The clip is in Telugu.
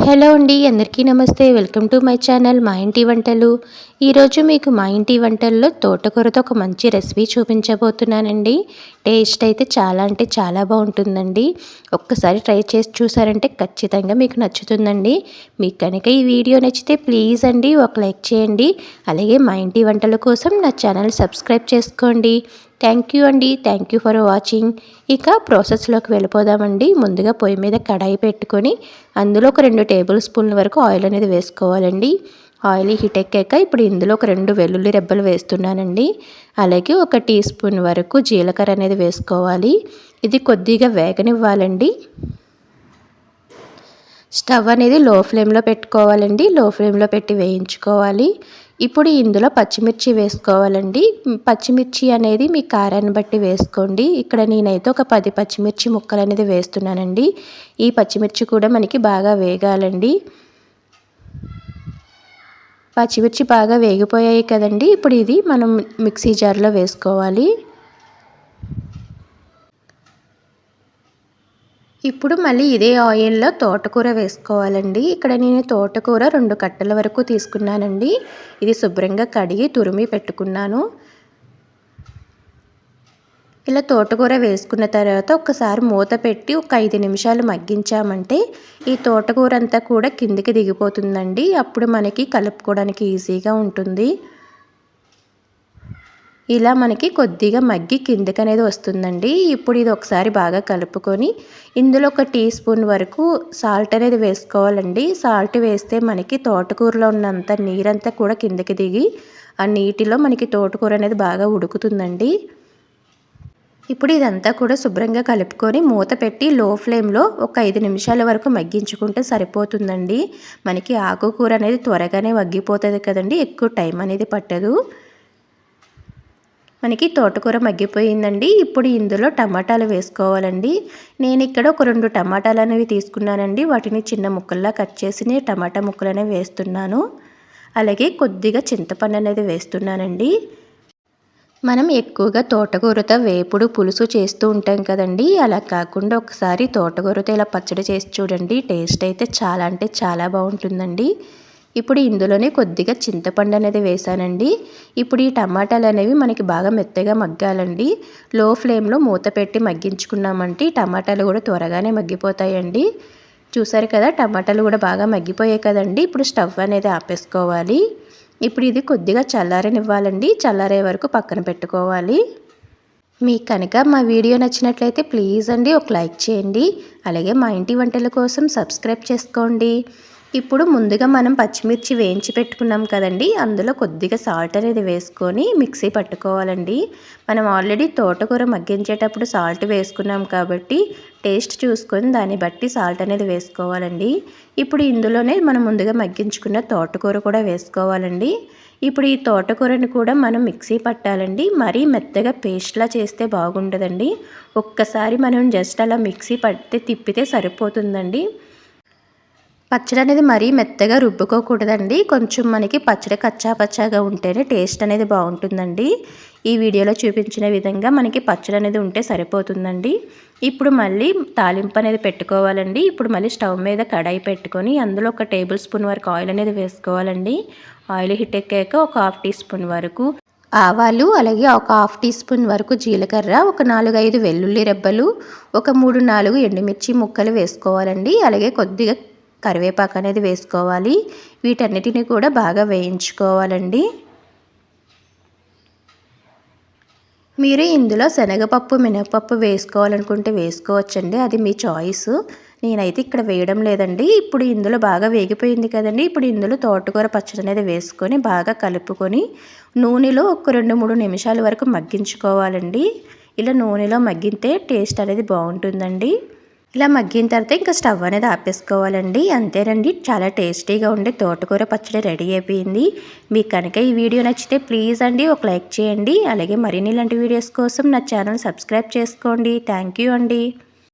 హలో అండి, అందరికీ నమస్తే. వెల్కమ్ టు మై ఛానల్ మా ఇంటి వంటలు. ఈరోజు మీకు మా ఇంటి వంటల్లో తోటకూరతో ఒక మంచి రెసిపీ చూపించబోతున్నానండి. టేస్ట్ అయితే చాలా అంటే చాలా బాగుంటుందండి. ఒక్కసారి ట్రై చేసి చూసారంటే ఖచ్చితంగా మీకు నచ్చుతుందండి. మీకు కనుక ఈ వీడియో నచ్చితే ప్లీజ్ అండి ఒక లైక్ చేయండి. అలాగే మా ఇంటి వంటల కోసం నా ఛానల్ సబ్స్క్రైబ్ చేసుకోండి. థ్యాంక్ యూ అండి. Thank you for watching. ఇక ప్రాసెస్లోకి వెళ్ళిపోదామండి. ముందుగా పొయ్యి మీద కడాయి పెట్టుకొని అందులో ఒక 2 టేబుల్ స్పూన్ల వరకు ఆయిల్ అనేది వేసుకోవాలండి. ఆయిల్ హీట్ ఎక్కాక ఇప్పుడు ఇందులో ఒక 2 వెల్లుల్లి రెబ్బలు వేస్తున్నానండి. అలాగే ఒక టీ స్పూన్ వరకు జీలకర్ర అనేది వేసుకోవాలి. ఇది కొద్దిగా వేగనివ్వాలండి. స్టవ్ అనేది లో ఫ్లేమ్లో పెట్టుకోవాలండి. లో ఫ్లేమ్లో పెట్టి వేయించుకోవాలి. ఇప్పుడు ఇందులో పచ్చిమిర్చి వేసుకోవాలండి. పచ్చిమిర్చి అనేది మీ కారాన్ని బట్టి వేసుకోండి. ఇక్కడ నేనైతే ఒక 10 పచ్చిమిర్చి ముక్కలు అనేది వేస్తున్నానండి. ఈ పచ్చిమిర్చి కూడా మనకి బాగా వేగాలండి. పచ్చిమిర్చి బాగా వేగిపోయాయి కదండి. ఇప్పుడు ఇది మనం మిక్సీ జార్లో వేసుకోవాలి. ఇప్పుడు మళ్ళీ ఇదే ఆయిల్లో తోటకూర వేసుకోవాలండి. ఇక్కడ నేను తోటకూర 2 కట్టల వరకు తీసుకున్నానండి. ఇది శుభ్రంగా కడిగి తురిమి పెట్టుకున్నాను. ఇలా తోటకూర వేసుకున్న తర్వాత ఒకసారి మూత పెట్టి ఒక 5 నిమిషాలు మగ్గించామంటే ఈ తోటకూర అంతా కూడా కిందికి దిగిపోతుందండి. అప్పుడు మనకి కలుపుకోవడానికి ఈజీగా ఉంటుంది. ఇలా మనకి కొద్దిగా మగ్గి కిందకి అనేది వస్తుందండి. ఇప్పుడు ఇది ఒకసారి బాగా కలుపుకొని ఇందులో ఒక టీ స్పూన్ వరకు సాల్ట్ అనేది వేసుకోవాలండి. సాల్ట్ వేస్తే మనకి తోటకూరలో ఉన్నంత నీరంతా కూడా కిందకి దిగి ఆ నీటిలో మనకి తోటకూర అనేది బాగా ఉడుకుతుందండి. ఇప్పుడు ఇదంతా కూడా శుభ్రంగా కలుపుకొని మూత పెట్టి లో ఫ్లేమ్లో ఒక 5 నిమిషాల వరకు మగ్గించుకుంటే సరిపోతుందండి. మనకి ఆకుకూర అనేది త్వరగానే మగ్గిపోతుంది కదండి, ఎక్కువ టైం అనేది పట్టదు. మనకి తోటకూర మగ్గిపోయిందండి. ఇప్పుడు ఇందులో టమాటాలు వేసుకోవాలండి. నేను ఇక్కడ ఒక 2 టమాటాలు అనేవి తీసుకున్నానండి. వాటిని చిన్న ముక్కల్లా కట్ చేసి టమాటా ముక్కలు అనేవి వేస్తున్నాను. అలాగే కొద్దిగా చింతపండు అనేది వేస్తున్నానండి. మనం ఎక్కువగా తోటకూరతో వేపుడు పులుసు చేస్తూ ఉంటాం కదండి. అలా కాకుండా ఒకసారి తోటకూరతో ఇలా పచ్చడి చేసి చూడండి. టేస్ట్ అయితే చాలా అంటే చాలా బాగుంటుందండి. ఇప్పుడు ఇందులోనే కొద్దిగా చింతపండు అనేది వేసానండి. ఇప్పుడు ఈ టమాటాలు అనేవి మనకి బాగా మెత్తగా మగ్గాలండి. లో ఫ్లేమ్లో మూత పెట్టి మగ్గించుకున్నామంటే టమాటాలు కూడా త్వరగానే మగ్గిపోతాయండి. చూసారు కదా, టమాటాలు కూడా బాగా మగ్గిపోయాయి కదండి. ఇప్పుడు స్టవ్ అనేది ఆపేసుకోవాలి. ఇప్పుడు ఇది కొద్దిగా చల్లారనివ్వాలండి. చల్లారే వరకు పక్కన పెట్టుకోవాలి. మీకు కనుక మా వీడియో నచ్చినట్లయితే ప్లీజ్ అండి ఒక లైక్ చేయండి. అలాగే మా ఇంటి వంటల కోసం సబ్స్క్రైబ్ చేసుకోండి. ఇప్పుడు ముందుగా మనం పచ్చిమిర్చి వేయించి పెట్టుకున్నాం కదండి, అందులో కొద్దిగా సాల్ట్ అనేది వేసుకొని మిక్సీ పట్టుకోవాలండి. మనం ఆల్రెడీ తోటకూర మగ్గించేటప్పుడు సాల్ట్ వేసుకున్నాం కాబట్టి టేస్ట్ చూసుకొని దాన్ని బట్టి సాల్ట్ అనేది వేసుకోవాలండి. ఇప్పుడు ఇందులోనే మనం ముందుగా మగ్గించుకున్న తోటకూర కూడా వేసుకోవాలండి. ఇప్పుడు ఈ తోటకూరని కూడా మనం మిక్సీ పట్టాలండి. మరీ మెత్తగా పేస్ట్లా చేస్తే బాగుండదండి. ఒక్కసారి మనం జస్ట్ అలా మిక్సీ పట్టి తిప్పితే సరిపోతుందండి. పచ్చడి అనేది మరీ మెత్తగా రుబ్బుకోకూడదండి. కొంచెం మనకి పచ్చడి కచ్చా పచ్చాగా ఉంటేనే టేస్ట్ అనేది బాగుంటుందండి. ఈ వీడియోలో చూపించిన విధంగా మనకి పచ్చడి అనేది ఉంటే సరిపోతుందండి. ఇప్పుడు మళ్ళీ తాలింపు అనేది పెట్టుకోవాలండి. ఇప్పుడు మళ్ళీ స్టవ్ మీద కడాయి పెట్టుకొని అందులో ఒక టేబుల్ స్పూన్ వరకు ఆయిల్ అనేది వేసుకోవాలండి. ఆయిల్ హీట్ ఎక్కాక ఒక 1/2 టీ స్పూన్ వరకు ఆవాలు, అలాగే ఒక 1/2 టీ స్పూన్ వరకు జీలకర్ర, ఒక 4-5 వెల్లుల్లి రెబ్బలు, ఒక 3-4 ఎండుమిర్చి ముక్కలు వేసుకోవాలండి. అలాగే కొద్దిగా కరివేపాకు అనేది వేసుకోవాలి. వీటన్నిటిని కూడా బాగా వేయించుకోవాలండి. మీరు ఇందులో శనగపప్పు, మినపప్పు వేసుకోవాలనుకుంటే వేసుకోవచ్చండి, అది మీ చాయిస్. నేనైతే ఇక్కడ వేయడం లేదండి. ఇప్పుడు ఇందులో బాగా వేగిపోయింది కదండి. ఇప్పుడు ఇందులో తోటకూర పచ్చడి అనేది వేసుకొని బాగా కలుపుకొని నూనెలో ఒక 2-3 నిమిషాల వరకు మగ్గించుకోవాలండి. ఇలా నూనెలో మగ్గితే టేస్ట్ అనేది బాగుంటుందండి. ఇలా మగ్గిన తర్వాత ఇంకా స్టవ్ అనేది ఆపేసుకోవాలండి. అంతేనండి, చాలా టేస్టీగా ఉండే తోటకూర పచ్చడి రెడీ అయిపోయింది. మీకు కనుక ఈ వీడియో నచ్చితే ప్లీజ్ అండి ఒక లైక్ చేయండి. అలాగే మరిన్ని ఇలాంటి వీడియోస్ కోసం నా ఛానల్ సబ్స్క్రైబ్ చేసుకోండి. థ్యాంక్ యూ అండి.